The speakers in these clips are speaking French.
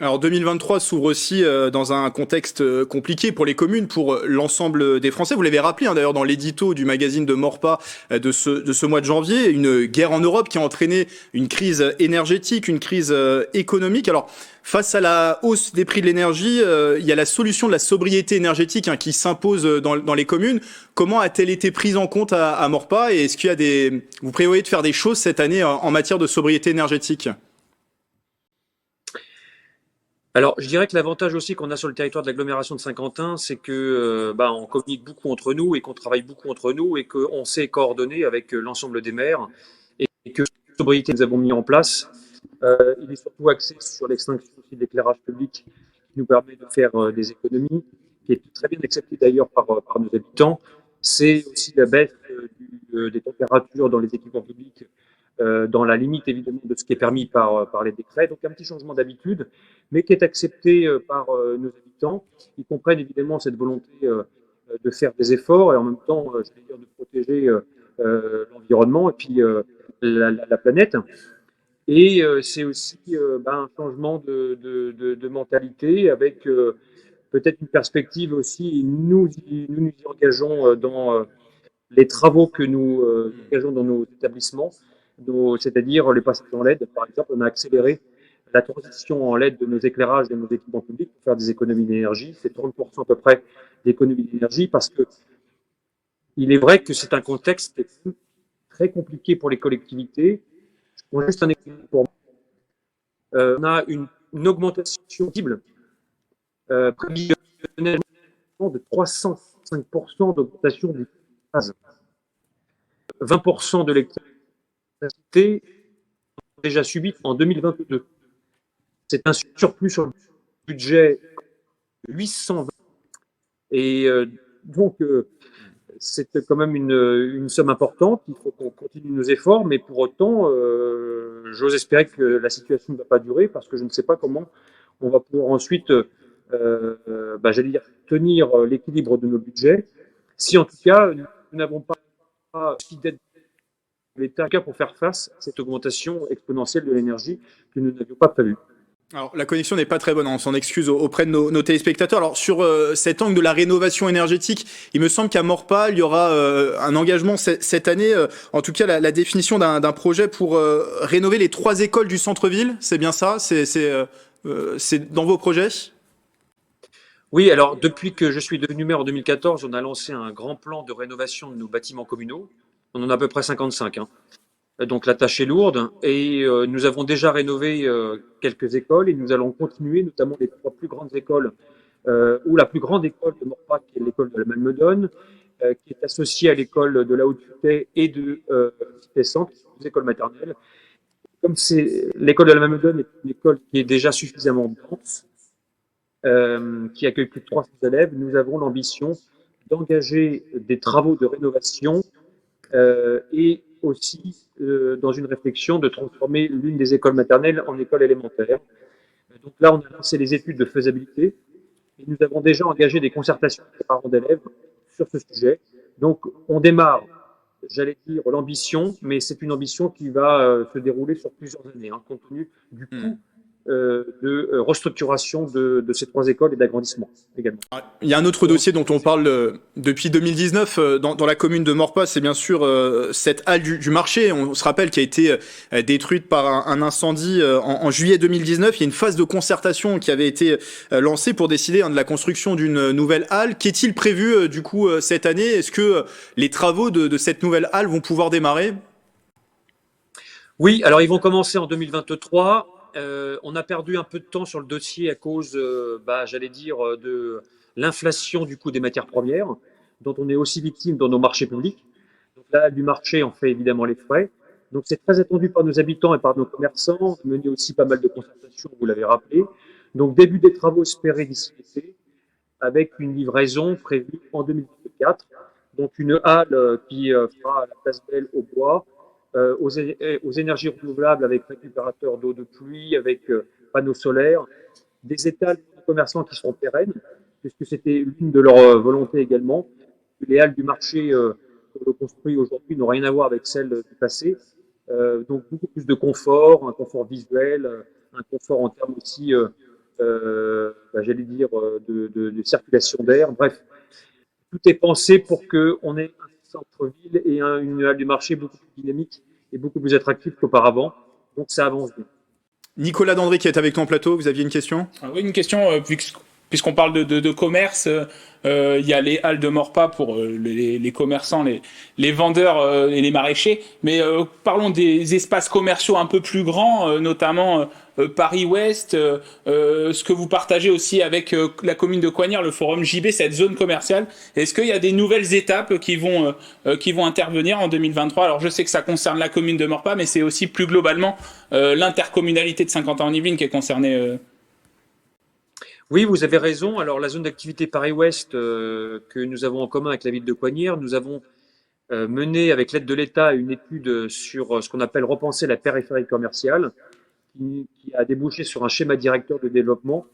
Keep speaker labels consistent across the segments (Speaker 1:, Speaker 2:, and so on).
Speaker 1: Alors 2023 s'ouvre aussi dans un contexte compliqué pour les communes, pour l'ensemble des Français. Vous l'avez rappelé hein, d'ailleurs dans l'édito du magazine de Morpa de ce mois de janvier, une guerre en Europe qui a entraîné une crise énergétique, une crise économique. Alors face à la hausse des prix de l'énergie, il y a la solution de la sobriété énergétique hein, qui s'impose dans les communes. Comment a-t-elle été prise en compte à Morpa et est-ce qu'il y a vous prévoyez de faire des choses cette année en matière de sobriété énergétique?
Speaker 2: Alors, je dirais que l'avantage aussi qu'on a sur le territoire de l'agglomération de Saint-Quentin, c'est que on communique beaucoup entre nous et qu'on travaille beaucoup entre nous et qu'on s'est coordonné avec l'ensemble des maires et que la sobriété que nous avons mis en place, il est surtout axé sur l'extinction aussi de l'éclairage public qui nous permet de faire des économies, qui est très bien accepté d'ailleurs par nos habitants. C'est aussi la baisse des températures dans les équipements publics dans la limite évidemment de ce qui est permis par les décrets. Donc un petit changement d'habitude, mais qui est accepté par nos habitants. Ils comprennent évidemment cette volonté de faire des efforts et en même temps, je vais dire, de protéger l'environnement et puis la planète. Et c'est aussi un changement de mentalité avec peut-être une perspective aussi. Nous y engageons dans les travaux que nous engageons dans nos établissements, c'est-à-dire les passages en LED. Par exemple, on a accéléré la transition en LED de nos éclairages de nos équipements publics pour faire des économies d'énergie. C'est 30% à peu près d'économies d'énergie parce que il est vrai que c'est un contexte très compliqué pour les collectivités. Je prends juste un exemple pour moi. On a une augmentation cible prévisionnelle de 305% d'augmentation du gaz. 20% de l'électricité déjà subi en 2022. C'est un surplus sur le budget 820. Et c'est quand même une somme importante. Il faut qu'on continue nos efforts, mais pour autant, j'ose espérer que la situation ne va pas durer parce que je ne sais pas comment on va pouvoir ensuite, j'allais dire, tenir l'équilibre de nos budgets. Si en tout cas, nous n'avons pas d'aide de l'État pour faire face à cette augmentation exponentielle de l'énergie que nous n'avions pas prévue.
Speaker 1: Alors, la connexion n'est pas très bonne, hein, on s'en excuse auprès de nos téléspectateurs. Alors, sur cet angle de la rénovation énergétique, il me semble qu'à Morpa, il y aura un engagement cette année, en tout cas la définition d'un projet pour rénover les 3 écoles du centre-ville. C'est bien ça? C'est dans vos projets?
Speaker 2: Oui, alors depuis que je suis devenu maire en 2014, on a lancé un grand plan de rénovation de nos bâtiments communaux. On en a à peu près 55. Hein. Donc la tâche est lourde et nous avons déjà rénové quelques écoles et nous allons continuer, notamment les 3 plus grandes écoles, ou la plus grande école de Morpa, qui est l'école de la Malmedonne, qui est associée à l'école de la Haute-Futay et de Cité Centre, les écoles maternelles. Comme l'école de la Malmedonne est une école qui est déjà suffisamment dense, qui accueille plus de 300 élèves, nous avons l'ambition d'engager des travaux de rénovation et aussi dans une réflexion de transformer l'une des écoles maternelles en école élémentaire. Donc là, on a lancé les études de faisabilité et nous avons déjà engagé des concertations avec les parents d'élèves sur ce sujet. Donc on démarre, j'allais dire, l'ambition, mais c'est une ambition qui va se dérouler sur plusieurs années, hein, compte tenu du coût de restructuration de ces 3 écoles et d'agrandissement également.
Speaker 1: Il y a un autre dossier dont on parle depuis 2019 dans la commune de Morpa, c'est bien sûr cette halle du marché. On se rappelle qu'elle a été détruite par un incendie en juillet 2019. Il y a une phase de concertation qui avait été lancée pour décider de la construction d'une nouvelle halle. Qu'est-il prévu du coup cette année? Est-ce que les travaux de cette nouvelle halle vont pouvoir démarrer?
Speaker 2: Oui, alors ils vont commencer en 2023. On a perdu un peu de temps sur le dossier à cause, j'allais dire, de l'inflation du coût des matières premières, dont on est aussi victime dans nos marchés publics. Donc là, du marché, on fait évidemment les frais. Donc c'est très attendu par nos habitants et par nos commerçants. On a mené aussi pas mal de concertations, vous l'avez rappelé. Donc début des travaux espérés d'ici l'été, avec une livraison prévue en 2024. Donc une halle qui fera la place Belle au bois, aux énergies renouvelables avec récupérateur d'eau de pluie, avec panneaux solaires, des étals de commerçants qui seront pérennes, puisque c'était l'une de leurs volontés également. Les halles du marché que l'on construit aujourd'hui n'ont rien à voir avec celles du passé. Donc beaucoup plus de confort, un confort visuel, un confort en termes aussi j'allais dire, de circulation d'air. Bref, tout est pensé pour qu'on ait un centre-ville et une halle du marché beaucoup plus dynamique et beaucoup plus attractive qu'auparavant. Donc ça avance bien.
Speaker 1: Nicolas Dandré qui est avec nous en plateau, vous aviez une question?
Speaker 3: Oui, une question, puisqu'on parle de commerce, il y a les halles de Maurepas pour les commerçants, les vendeurs et les maraîchers, mais parlons des espaces commerciaux un peu plus grands, notamment Paris-Ouest, ce que vous partagez aussi avec la commune de Coignères, le forum JB, cette zone commerciale. Est-ce qu'il y a des nouvelles étapes qui vont intervenir en 2023? Alors je sais que ça concerne la commune de Maurepas, mais c'est aussi plus globalement l'intercommunalité de Saint-Quentin-en-Yvelines qui est concernée.
Speaker 2: Oui, vous avez raison. Alors, la zone d'activité Paris-Ouest que nous avons en commun avec la ville de Coignères, nous avons mené, avec l'aide de l'État, une étude sur ce qu'on appelle repenser la périphérie commerciale, qui a débouché sur un schéma directeur de développement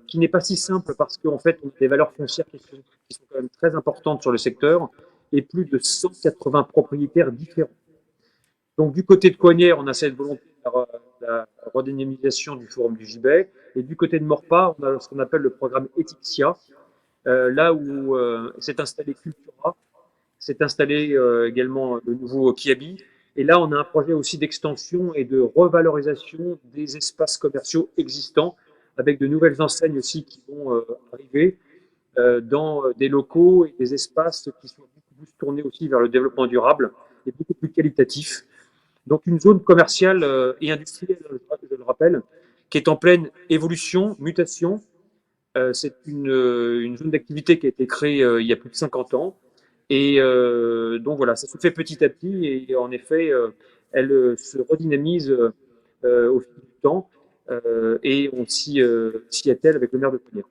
Speaker 2: qui n'est pas si simple parce qu'en fait, on a des valeurs foncières qui sont quand même très importantes sur le secteur et plus de 180 propriétaires différents. Donc, du côté de Coignères, on a cette volonté de la redynamisation du forum du Gibet. Et du côté de Maurepas, on a ce qu'on appelle le programme Etixia, là où s'est installé Cultura, s'est installé également le nouveau Kiabi. Et là, on a un projet aussi d'extension et de revalorisation des espaces commerciaux existants, avec de nouvelles enseignes aussi qui vont arriver dans des locaux et des espaces qui sont beaucoup plus tournés aussi vers le développement durable et beaucoup plus qualitatifs. Donc une zone commerciale et industrielle, je le rappelle, qui est en pleine évolution, mutation. C'est une zone d'activité qui a été créée il y a plus de 50 ans. Et donc voilà, ça se fait petit à petit et en effet, elle se redynamise au fil du temps et on s'y attelle avec le maire de Coignères.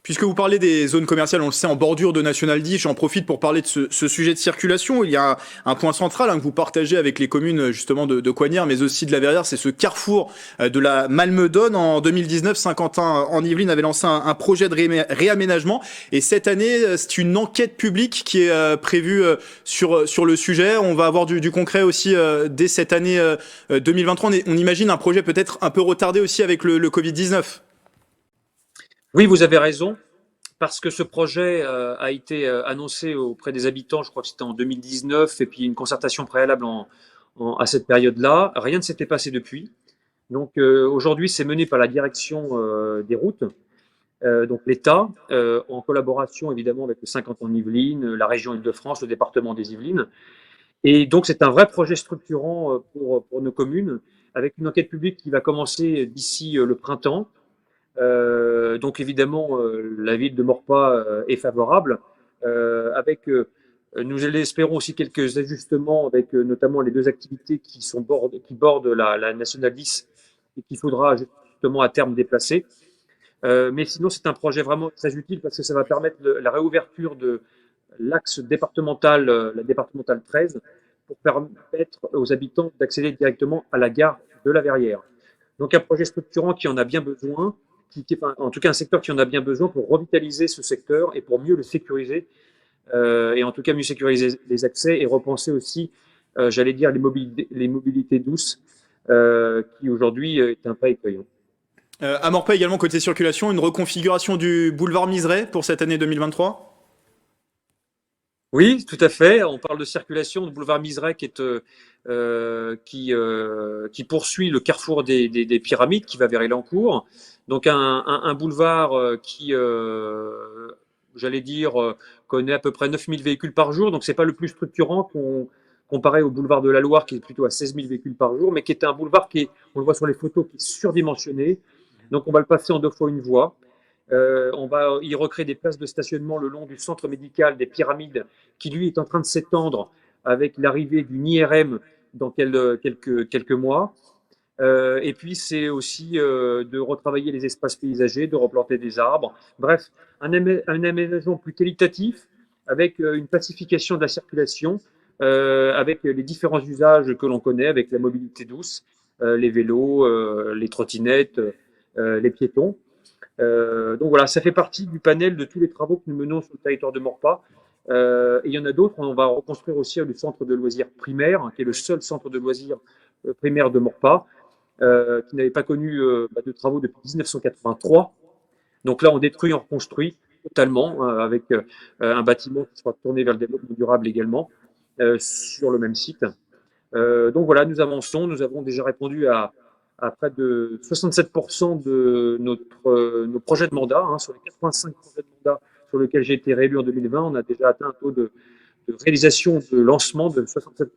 Speaker 1: Puisque vous parlez des zones commerciales, on le sait, en bordure de National 10, j'en profite pour parler de ce sujet de circulation. Il y a un point central que vous partagez avec les communes justement de Coignères, mais aussi de la Verrière, c'est ce carrefour de la Malmedonne. En 2019, Saint-Quentin-en-Yvelines avait lancé un projet de réaménagement. Et cette année, c'est une enquête publique qui est prévue sur le sujet. On va avoir du concret aussi dès cette année 2023. On imagine un projet peut-être un peu retardé aussi avec le Covid-19.
Speaker 2: Oui, vous avez raison, parce que ce projet a été annoncé auprès des habitants, je crois que c'était en 2019, et puis une concertation préalable à cette période-là. Rien ne s'était passé depuis. Donc aujourd'hui, c'est mené par la direction des routes, donc l'État, en collaboration évidemment avec le Saint-Quentin-en-Yvelines, la région Île-de-France, le département des Yvelines. Et donc c'est un vrai projet structurant pour nos communes, avec une enquête publique qui va commencer d'ici le printemps. Donc évidemment, la ville de Maurepas est favorable, avec nous espérons aussi quelques ajustements avec notamment les deux activités qui bordent la nationale 10 et qu'il faudra justement à terme déplacer. Mais sinon, c'est un projet vraiment très utile parce que ça va permettre la réouverture de l'axe départemental, la départementale 13, pour permettre aux habitants d'accéder directement à la gare de la Verrière. Donc un projet structurant qui en a bien besoin, en tout cas un secteur qui en a bien besoin pour revitaliser ce secteur et pour mieux le sécuriser, et en tout cas mieux sécuriser les accès et repenser aussi, j'allais dire, les mobilités douces, qui aujourd'hui est un pas écueillant.
Speaker 1: À Maurepas également, côté circulation, une reconfiguration du boulevard Miseret pour cette année 2023?
Speaker 2: Oui, tout à fait. On parle de circulation de boulevard Miseret qui poursuit le carrefour des Pyramides qui va vers Elancourt. Donc un boulevard qui, j'allais dire, connaît à peu près 9000 véhicules par jour. Donc c'est pas le plus structurant comparé au boulevard de la Loire qui est plutôt à 16 000 véhicules par jour, mais qui est un boulevard on le voit sur les photos, qui est surdimensionné. Donc on va le passer en 2 fois 1 voie. On va y recréer des places de stationnement le long du centre médical des Pyramides, qui lui est en train de s'étendre avec l'arrivée d'une IRM dans quelques mois. Et puis c'est aussi de retravailler les espaces paysagers, de replanter des arbres. Bref, un aménagement plus qualitatif avec une pacification de la circulation, avec les différents usages que l'on connaît, avec la mobilité douce, les vélos, les trottinettes, les piétons. Donc voilà, ça fait partie du panel de tous les travaux que nous menons sur le territoire de Maurepas. Et il y en a d'autres. On va reconstruire aussi le centre de loisirs primaire, qui est le seul centre de loisirs primaire de Maurepas. qui n'avait pas connu de travaux depuis 1983. Donc là, on détruit, on reconstruit totalement avec un bâtiment qui sera tourné vers le développement durable également sur le même site. Donc voilà, nous avançons. Nous avons déjà répondu à près de 67% de nos projets de mandat. Sur les 85 projets de mandat sur lesquels j'ai été réélu en 2020, on a déjà atteint un taux de réalisation de lancement de 67%.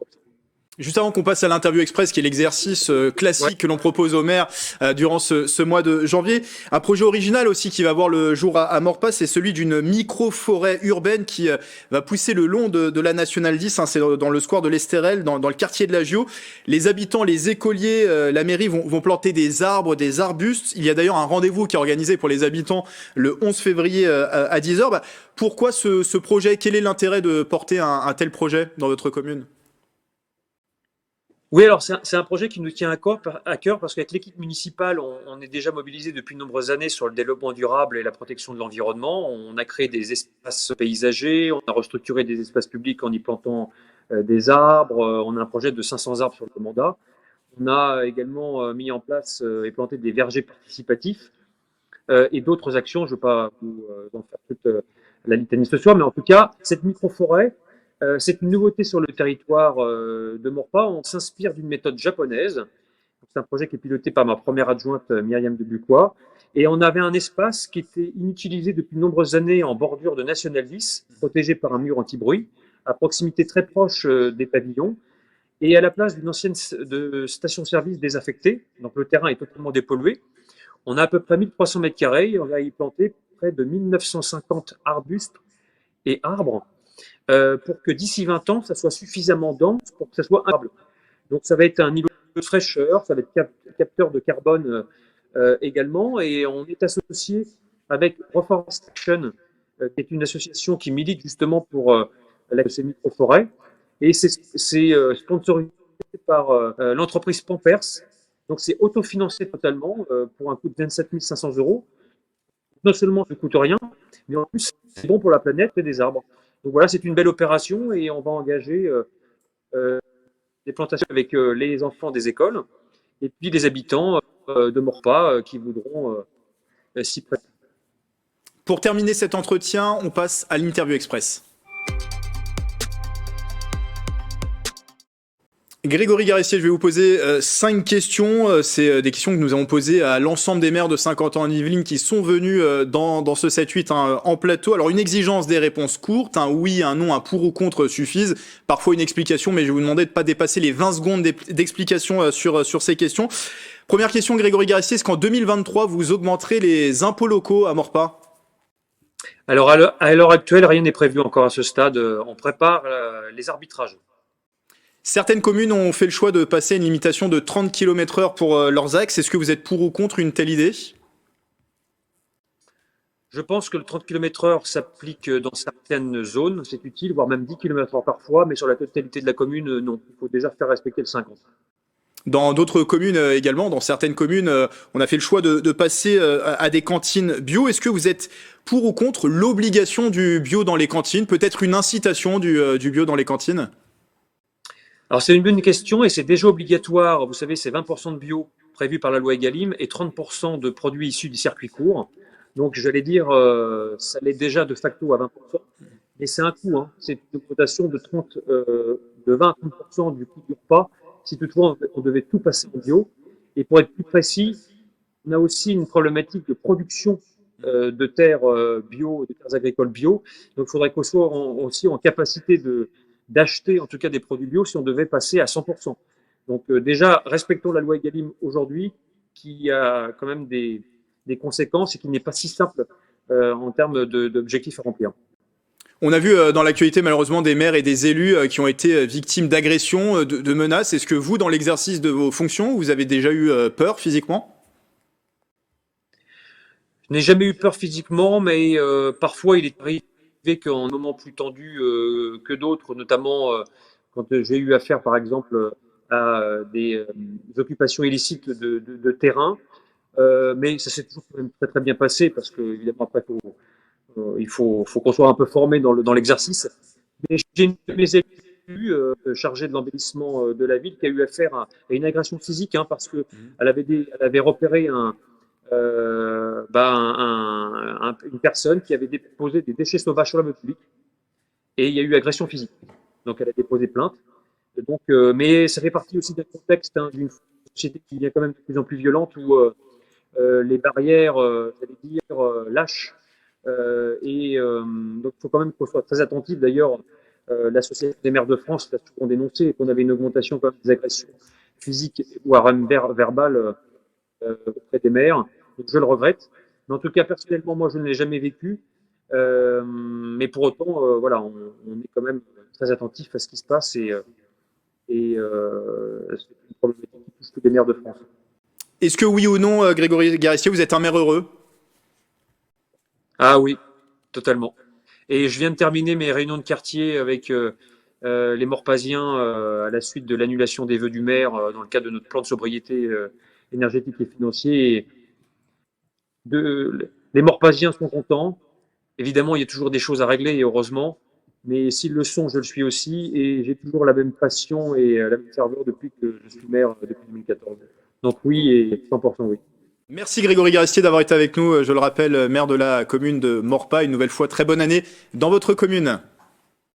Speaker 1: Juste avant qu'on passe à l'interview express, qui est l'exercice classique que l'on propose aux maires durant ce mois de janvier, un projet original aussi qui va voir le jour à Morpas, c'est celui d'une micro-forêt urbaine qui va pousser le long de la Nationale 10, c'est dans le square de l'Estérel, dans le quartier de la Gio. Les habitants, les écoliers, la mairie vont planter des arbres, des arbustes. Il y a d'ailleurs un rendez-vous qui est organisé pour les habitants le 11 février à 10h. Pourquoi ce projet? Quel est l'intérêt de porter un tel projet dans votre commune?
Speaker 2: Oui, alors c'est un projet qui nous tient à cœur parce qu'avec l'équipe municipale, on est déjà mobilisé depuis de nombreuses années sur le développement durable et la protection de l'environnement. On a créé des espaces paysagers, on a restructuré des espaces publics en y plantant des arbres. On a un projet de 500 arbres sur le mandat. On a également mis en place et planté des vergers participatifs et d'autres actions. Je ne veux pas vous en faire toute la litanie ce soir, mais en tout cas, cette micro-forêt, c'est une nouveauté sur le territoire de Maurepas. On s'inspire d'une méthode japonaise. C'est un projet qui est piloté par ma première adjointe, Myriam de Bucois. Et on avait un espace qui était inutilisé depuis de nombreuses années en bordure de National 10, protégé par un mur anti-bruit, à proximité très proche des pavillons, et à la place d'une ancienne station-service désaffectée. Donc le terrain est totalement dépollué. On a à peu près 1300 mètres carrés. On va y planter près de 1950 arbustes et arbres. Pour que d'ici 20 ans, ça soit suffisamment dense pour que ça soit arable. Donc ça va être un niveau de fraîcheur, ça va être capteur de carbone également, et on est associé avec Reforest Action, qui est une association qui milite justement pour ces micro-forêts, et c'est sponsorisé par l'entreprise Pampers. Donc c'est autofinancé totalement pour un coût de 27 500 €. Non seulement ça ne coûte rien, mais en plus c'est bon pour la planète et des arbres. Donc voilà, c'est une belle opération et on va engager des plantations avec les enfants des écoles et puis les habitants de Maurepas qui voudront s'y prêter.
Speaker 1: Pour terminer cet entretien, on passe à l'interview express. Grégory Garessier, je vais vous poser 5 questions. C'est des questions que nous avons posées à l'ensemble des maires de Saint-Quentin-en-Yvelines qui sont venus dans ce 7-8 en plateau. Alors une exigence, des réponses courtes, un oui, un non, un pour ou contre suffisent. Parfois une explication, mais je vais vous demander de ne pas dépasser les 20 secondes d'explication sur ces questions. Première question, Grégory Garessier, est-ce qu'en 2023, vous augmenterez les impôts locaux à Maurepas?
Speaker 2: Alors à l'heure actuelle, rien n'est prévu encore à ce stade. On prépare les arbitrages.
Speaker 1: Certaines communes ont fait le choix de passer à une limitation de 30 km/h pour leurs axes. Est-ce que vous êtes pour ou contre une telle idée?
Speaker 2: Je pense que le 30 km/h s'applique dans certaines zones, c'est utile, voire même 10 km/h parfois, mais sur la totalité de la commune, non. Il faut déjà faire respecter le 50.
Speaker 1: Dans d'autres communes également, dans certaines communes, on a fait le choix de passer à des cantines bio. Est-ce que vous êtes pour ou contre l'obligation du bio dans les cantines? Peut-être une incitation du bio dans les cantines?
Speaker 2: Alors c'est une bonne question et c'est déjà obligatoire. Vous savez, c'est 20% de bio prévu par la loi Egalim et 30% de produits issus du circuit court. Donc j'allais dire, ça l'est déjà de facto à 20%. Mais c'est un coût, c'est une augmentation de 20 à 30% du coût du repas, si toutefois on devait tout passer en bio. Et pour être plus précis, on a aussi une problématique de production de terres bio, de terres agricoles bio. Donc il faudrait qu'on soit aussi en capacité d'acheter en tout cas des produits bio si on devait passer à 100%. Donc déjà, respectons la loi Egalim aujourd'hui, qui a quand même des conséquences et qui n'est pas si simple en termes d'objectifs à remplir.
Speaker 1: On a vu dans l'actualité malheureusement des maires et des élus qui ont été victimes d'agressions, de menaces. Est-ce que vous, dans l'exercice de vos fonctions, vous avez déjà eu peur physiquement?
Speaker 2: Je n'ai jamais eu peur physiquement, mais parfois il est arrivé qu'en moment plus tendu que d'autres, notamment quand j'ai eu affaire par exemple à des occupations illicites de terrain, mais ça s'est toujours quand même très très bien passé parce que évidemment après il faut qu'on soit un peu formé dans l'exercice. Mais j'ai une de mes élus élu chargé de l'embellissement de la ville qui a eu affaire à une agression physique, hein, parce que elle avait repéré une personne qui avait déposé des déchets sauvages sur la voie publique et il y a eu agression physique. Donc elle a déposé plainte. Et donc, mais ça fait partie aussi d'un contexte, hein, d'une société qui devient quand même de plus en plus violente où les barrières, j'allais dire, lâchent. Donc il faut quand même qu'on soit très attentif. D'ailleurs, l'Association des maires de France l'a souvent dénoncé qu'on avait une augmentation quand même des agressions physiques voire même verbales auprès des maires. Donc je le regrette. Mais en tout cas, personnellement, moi, je ne l'ai jamais vécu. Mais pour autant, voilà, on est quand même très attentif à ce qui se passe et c'est une problématique qui touche tous les maires de France.
Speaker 1: Est-ce que oui ou non, Grégory Garissier, vous êtes un maire heureux?
Speaker 2: Ah oui, totalement. Et je viens de terminer mes réunions de quartier avec les Morpasiens à la suite de l'annulation des vœux du maire dans le cadre de notre plan de sobriété énergétique et financier. Et les Morpasiens sont contents. Évidemment, il y a toujours des choses à régler et heureusement. Mais s'ils le sont, je le suis aussi et j'ai toujours la même passion et la même ferveur depuis que je suis maire depuis 2014. Donc oui, et 100% oui.
Speaker 1: Merci Grégory Garissier d'avoir été avec nous. Je le rappelle, maire de la commune de Morpa. Une nouvelle fois, très bonne année dans votre commune.